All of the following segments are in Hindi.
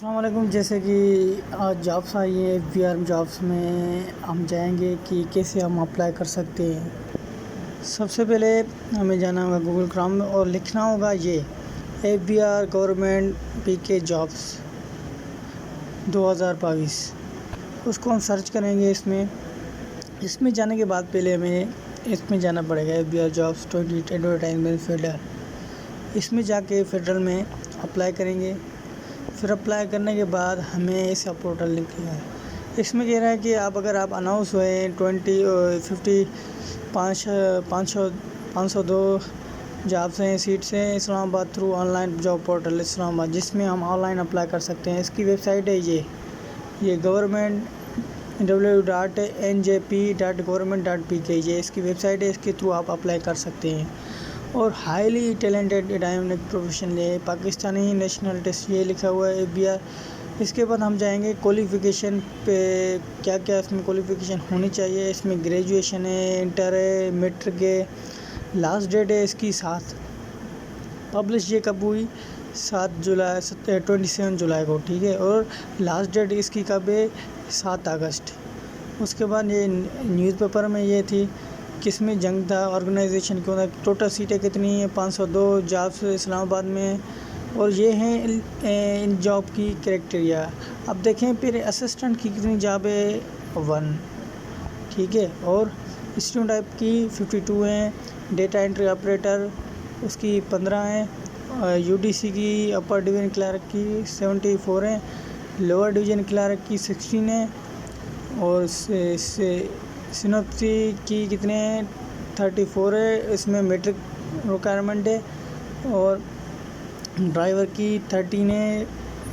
अस्सलाम वालेकुम। जैसे कि आज जॉब्स आई है, एफबीआर जॉब्स में हम जाएंगे कि कैसे हम अप्लाई कर सकते हैं। सबसे पहले हमें जाना होगा गूगल क्रोम में और लिखना होगा ये एफबीआर गवर्नमेंट पीके जॉब्स 2022। उसको हम सर्च करेंगे। इसमें जाने के बाद पहले हमें इसमें जाना पड़ेगा एफबीआर जॉब्स 20 एडवर्टाइजमेंट फेडरल। इसमें जाके फेडरल में अप्लाई करेंगे। फिर अप्लाई करने के बाद हमें इसका पोर्टल लिंक किया है। इसमें कह रहा है कि अगर आप अनाउंस हुए 502 जॉब्स हैं, सीट्स हैं Islamabad through online job portal Islamabad, जिसमें हम ऑनलाइन अप्लाई कर सकते हैं। इसकी वेबसाइट है ये गवर्नमेंट www.njp.government.pk ये इसकी वेबसाइट है। इसके थ्रू आप अप्लाई कर सकते हैं। और हाईली टैलेंटेड डायनामिक प्रोफेशनल है, पाकिस्तानी नेशनल टेस्ट ये लिखा हुआ है एफबीआर। इसके बाद हम जाएंगे क्वालिफ़िकेशन पे, क्या क्या इसमें क्वालिफ़िकेशन होनी चाहिए। इसमें ग्रेजुएशन है, इंटर है, मैट्रिक है। लास्ट डेट है इसकी 7। पब्लिश ये कब हुई? 27 जुलाई को, ठीक है। और लास्ट डेट इसकी कब है? 7 अगस्त। उसके बाद ये न्यूज़पेपर में ये थी किसमें जंग था, ऑर्गेनाइजेशन क्यों था, टोटल सीटें कितनी है 502 जॉब्स इस्लामाबाद में। और ये हैं इन जॉब की क्राइटेरिया। अब देखें फिर असिस्टेंट की कितनी जॉब है 1, ठीक है। और स्टूडेंट टाइप की 52 हैं। डेटा एंट्री ऑपरेटर उसकी 15 हैं। यूडीसी की अपर डिवीज़न क्लर्क की 74 हैं। लोअर डिवीज़न क्लर्क की 16 है। और सिनोप्सी की कितने हैं 34 है। इसमें मैट्रिक रिक्वायरमेंट है। और ड्राइवर की 13 है।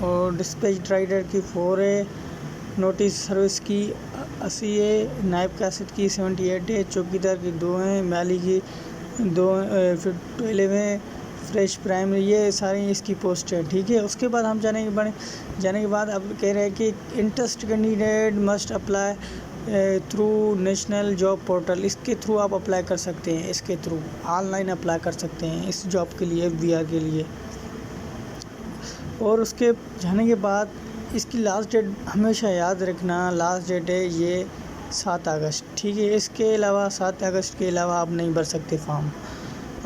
और डिस्पैच राइडर की 4 है। नोटिस सर्विस की 80 है। नायब कासिद की 78 है। चौकीदार की 2 हैं। माली की 2 फिर 12 है। फ्रेश प्राइमरी ये सारी इसकी पोस्ट है, ठीक है। उसके बाद हम जाने के बाद अब कह रहे हैं कि interest candidate must apply through national job portal. इसके थ्रू आप अप्लाई कर सकते हैं। इसके थ्रू ऑनलाइन अप्लाई कर सकते हैं इस जॉब के लिए, एफबीआर के लिए। और उसके जाने के बाद इसकी लास्ट डेट हमेशा याद रखना, लास्ट डेट है ये 7 अगस्त, ठीक है। इसके अलावा 7 अगस्त के अलावा आप नहीं भर सकते फॉर्म।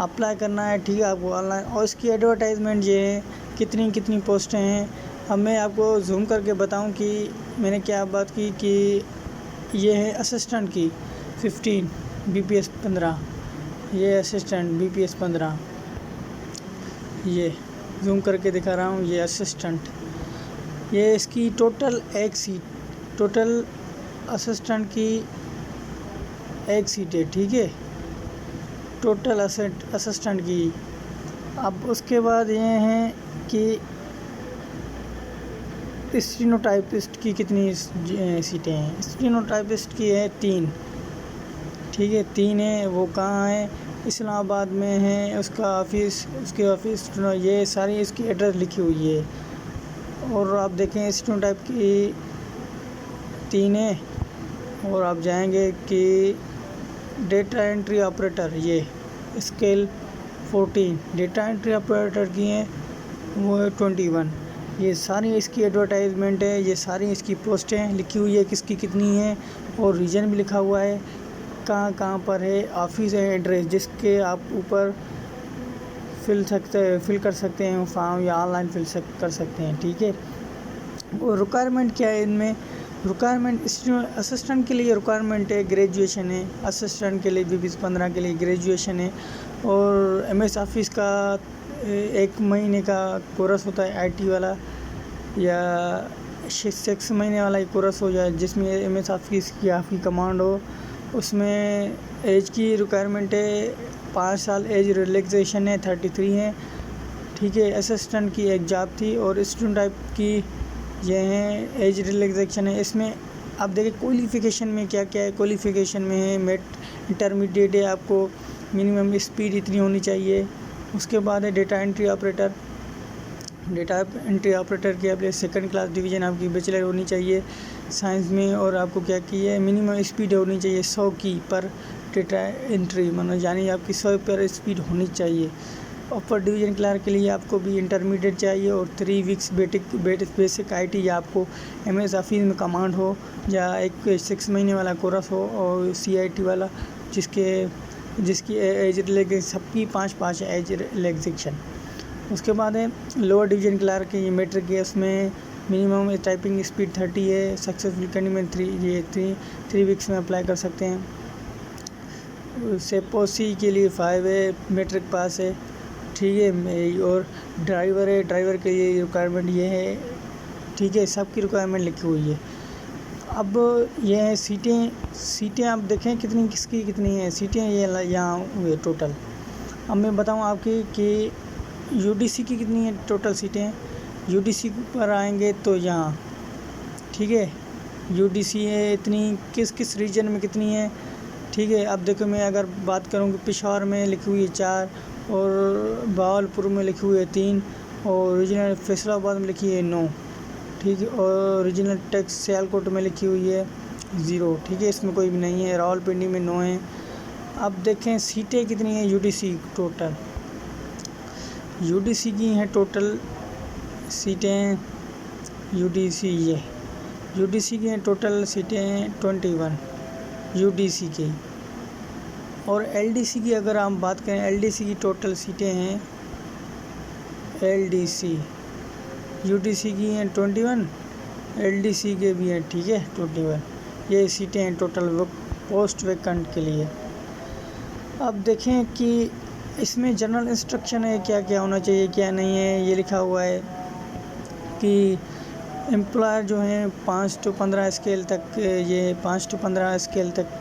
अप्लाई करना है, ठीक है, आपको ऑनलाइन। और इसकी एडवर्टाइजमेंट ये है कितनी पोस्टें हैं। अब मैं आपको जूम करके बताऊं कि मैंने क्या बात की कि ये है असिस्टेंट की 15, बीपीएस 15। ये असिस्टेंट बीपीएस 15, ये जूम करके दिखा रहा हूँ। ये असिस्टेंट, ये इसकी टोटल एक सीट, टोटल असिस्टेंट की एक सीट है, ठीक है, टोटल असिस्टेंट की। अब उसके बाद ये हैं कि स्टेनोटाइपिस्ट की कितनी सीटें हैं। स्टेनोटाइपिस्ट की है 3, ठीक है, 3 है। वो कहाँ है? इस्लामाबाद में है। उसका ऑफिस, उसके ऑफिस ये सारी इसकी एड्रेस लिखी हुई है। और आप देखें स्टेनोटाइप की 3 है। और आप जाएंगे कि डेटा एंट्री ऑपरेटर ये स्केल 14, डेटा एंट्री ऑपरेटर की हैं वो है 21। ये सारी इसकी एडवर्टाइजमेंट है। ये सारी इसकी पोस्टें लिखी हुई है किसकी कितनी है। और रीजन भी लिखा हुआ है कहाँ पर है, ऑफिस है, एड्रेस, जिसके आप ऊपर फिल कर सकते हैं फॉर्म या ऑनलाइन कर सकते हैं, ठीक है। और रिक्वायरमेंट क्या है इनमें? रिक्वायरमेंट असिस्टेंट के लिए रिक्वायरमेंट है ग्रेजुएशन है। असिस्टेंट के लिए बीपीएस 15 के लिए ग्रेजुएशन है। और एमएस ऑफिस का 1 महीने का कोर्स होता है आईटी वाला, या 6 महीने वाला ही कोर्स हो जाए जिसमें एमएस ऑफिस की आपकी कमांड हो। उसमें एज की रिक्वायरमेंट है 5 साल, एज रिलैक्सेशन है 33 है, ठीक है। असिस्टेंट की एक जॉब थी। और स्टूडेंट टाइप की ये हैं, एज रिलैक्सेशन है। इसमें आप देखिए क्वालिफ़िकेशन में क्या क्या है। क्वालिफ़िकेशन में है इंटरमीडिएट है, आपको मिनिमम स्पीड इतनी होनी चाहिए। उसके बाद है data entry operator. Data entry operator की आप 2nd क्लास डिवीज़न आपकी बैचलर होनी चाहिए साइंस में। और आपको क्या की है, मिनिमम स्पीड होनी चाहिए 100 की पर डेटा एंट्री, यानी आपकी 100 पर स्पीड होनी चाहिए। अपर डिवीज़न क्लर्क के लिए आपको भी इंटरमीडिएट चाहिए और 3 वीक्स बेसिक IT या आपको MS ऑफिस में कमांड हो या एक 6 महीने वाला कोर्स हो और CIT वाला जिसकी एज रिलैक्सेशन सबकी 5-5 एज रिलैक्सेशन। उसके बाद है लोअर डिवीज़न क्लर्क के, ये मैट्रिक है, उसमें मिनिमम टाइपिंग स्पीड 30 है। सक्सेसफुल कैंडिडेट 3 वीक्स में अप्लाई कर सकते हैं। सेपोसी के लिए 5 है, मैट्रिक पास है, ठीक है। और ड्राइवर है, ड्राइवर के लिए रिक्वायरमेंट ये है, ठीक है। सबकी रिक्वायरमेंट लिखी हुई है। अब ये है सीटें आप देखें किसकी कितनी है सीटें, ये यहाँ हुए टोटल। अब मैं बताऊँ आपकी कि UDC की कितनी है टोटल सीटें। UDC पर आएंगे तो यहाँ, ठीक है, UDC है इतनी, किस रीजन में कितनी है, ठीक है। अब देखो मैं अगर बात करूँ कि पेशावर में लिखी हुई है 4 और बहावलपुर में लिखी हुई है 3 और रीजनल फैसलाबाद में लिखी है 9, ठीक है। और रीजनल टैक्स सियालकोट में लिखी हुई है 0, ठीक है, इसमें कोई भी नहीं है। रावलपिंडी में 9 है। अब देखें सीटें कितनी है UDC टोटल। UDC की हैं टोटल सीटें, UDC की हैं टोटल सीटें 21 UDC की। और LDC की अगर हम बात करें, LDC की टोटल सीटें हैं, UDC की हैं 21, LDC के भी हैं, ठीक है, 21। ये सीटें हैं टोटल पोस्ट वैकेंट के लिए। अब देखें कि इसमें जनरल इंस्ट्रक्शन है, क्या क्या होना चाहिए क्या नहीं है। ये लिखा हुआ है कि एम्प्लॉयर जो हैं 5 to 15 स्केल तक, ये 5 to 15 स्केल तक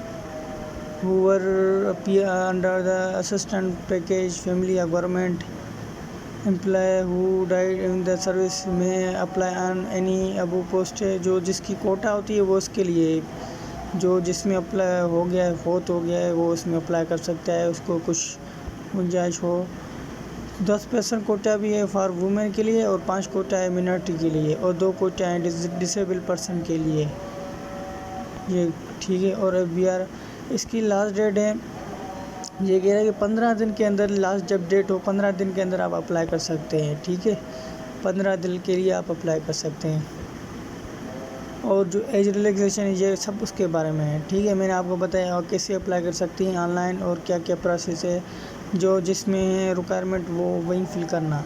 whoever under the assistant package family या government employ who died in the service में apply on any above post है। जो जिसकी कोटा होती है वो उसके लिए, जो जिसमें अप्लाई हो गया है, फोर्थ हो गया है, वो उसमें अप्लाई कर सकता है, उसको कुछ गुंजाइश हो। 10% कोटा भी है फॉर वुमेन के लिए और 5 कोटा है मिनॉरिटी के लिए और 2 कोटा है डिसेबल पर्सन के लिए, ये ठीक है। और FBR इसकी लास्ट डेट है, ये कह रहा है कि 15 दिन के अंदर लास्ट जब डेट हो 15 दिन के अंदर आप अप्लाई कर सकते हैं, ठीक है। 15 दिन के लिए आप अप्लाई कर सकते हैं। और जो एज रिलैक्सेशन है ये सब उसके बारे में है, ठीक है। मैंने आपको बताया और कैसे अप्लाई कर सकती हैं ऑनलाइन और क्या क्या प्रोसेस है, जो जिसमें रिक्वायरमेंट वो वहीं फिल करना।